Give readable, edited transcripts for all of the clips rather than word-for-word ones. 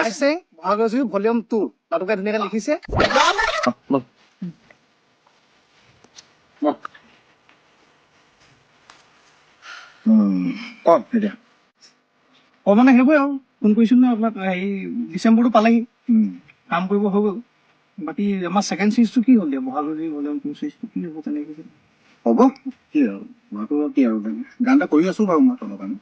আইচেং বহাগৰ জুই ভলিউম 2 তাতোকে ধুনীয়াকে লিখিছে এতিয়া মানে সেইবোৰে আৰু ফোন কৰিছিলো ন আপোনাক হেৰি ডিচেম্বৰটো পালেহি কাম কৰিব হৈ গ'ল বাকী আমাৰ ছেকেণ্ড চিৰিজটো কি হ'ল দিয়া বহাগৰ জুই ভলিউম 2 চিৰিজটো কি হ'ব তেনেকে হ'ব কি আৰু মইতো কি আৰু গান এটা কৰি আছো বাৰু মই তলৰ কাৰণে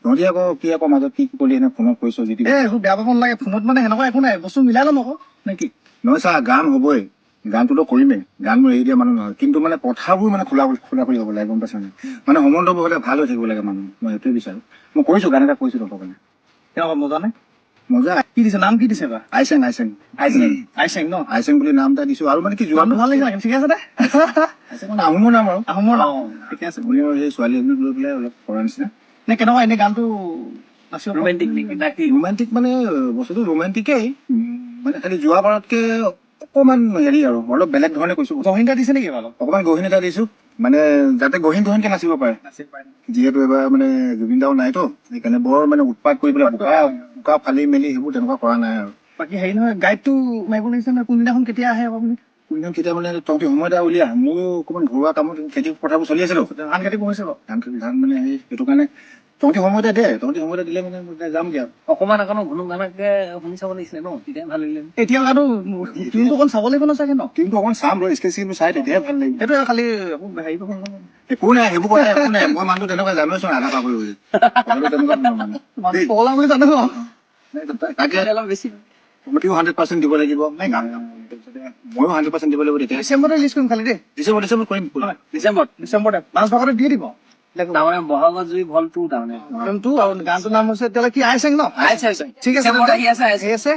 তহঁতি আকৌ মাজত কি ক'লি এনে ফোনত কৈছ যদি একো বেয়া পাব নালাগে ফোনত মানে সেনেকুৱা একো নাই বস্তু মিলাই ল'ম আকৌ নেকি নহয় চা গান হ'বই গানটোতো কৰিমেই গান মোৰ এৰি দিয়া মানুহ নহয় কিন্তু মানে কথাবোৰ মানে খোলা কৰি হ'ব লাগে গম পাইছা নাই মানে সম্বন্ধবোৰ হ'লে ভাল হৈ থাকিব লাগে মানুহ মই সেইটোৱে বিচাৰোঁ মই কৰিছোঁ গান এটা কৰিছোঁ তহঁতৰ কাৰণে কেনেকুৱা মজা নে মজা কি দিছে নাম কি দিছে বা আইচেং আইচেং ন আইচেং বুলি নাম এটা দিছোঁ আৰু মানে কি যোৱা নামটো ভাল লাগিছে ঠিক আছে দে আইচেং মানে আহোমৰ নাম আৰু আহোমৰ নাম ঠিকে আছে আপুনি সেই ছোৱালী এজনীক লৈ পেলাই অলপ কৰা নিচিনা নে কেনেকুৱা এনে গানটো ৰোমেণ্টিক ৰোমেণ্টিক মানে বস্তুটো ৰোমেণ্টিকেই মানে খালি যোৱা বাৰতকে অকণমান হেৰি আৰু অলপ বেলেগ ধৰণে কৈছোঁ গহীন এটা দিছে নেকি অলপ অকণমান গহীন এটা দিছোঁ মানে যাতে গহীনকে নাচিব পাৰে যিহেতু এবাৰ মানে জুবিন দাও নাইতো সেইকাৰণে বৰ মানে উৎপাত কৰি পেলাই বোকা ফালি মেলি সেইবোৰ তেনেকুৱা কৰা নাই আৰু বাকী হেৰি নহয় গাইডটো মাৰিব লাগিছে নহয় কোনদিনাখন কেতিয়া আহে আপুনি কোনদিনা কেতিয়া মানে তহঁতি সময় এটা উলিয়া মোৰো অকণমান ঘৰুৱা কামত খেতি পথাৰবোৰ চলি আছে ধান খেতি কৰিছে বাৰু ধান মানে সেইটো কাৰণে তহঁতি সময় এটা দে তহঁতি সময় এটা দিলে মানে যামগে আৰু অকমান ঘুনুক ঘানাককে শুনি চাব লাগিছিলে ন তেতিয়া ভাল লাগিলে এতিয়া আৰু টিমটো অকণ চাব লাগিব ন চাগে ন কিন্তু অকণ চাম ৰ স্কেচিংটো চাই তেতিয়াহে ভাল লাগিব সেইটোৱে খালি হেৰি একো নাই সেইবোৰ কথা একো নাই মই মানুহটো তেনেকুৱা জানোচোন আধা পাহৰি গ'ল পগলা বুলি জানো তাকে অলপ বেছি তহঁতিও 100% দিব লাগিব ময়ো 100% দিব লাগিব তেতিয়া ডিচেম্বৰতে ৰিলিজ কৰিম খালি দেই ডিচেম্বৰ কৰিম ডিচেম্বৰতে মাছ ভাগতে দি দিব তাৰমানে বহাগৰ জুই ভল 2 তাৰমানে আৰু গানটোৰ নাম হৈছে তেতিয়াহ'লে কি আইচেং ন আইচেং ঠিক আছে ডিচেম্বৰত আহি আছে আহি আছে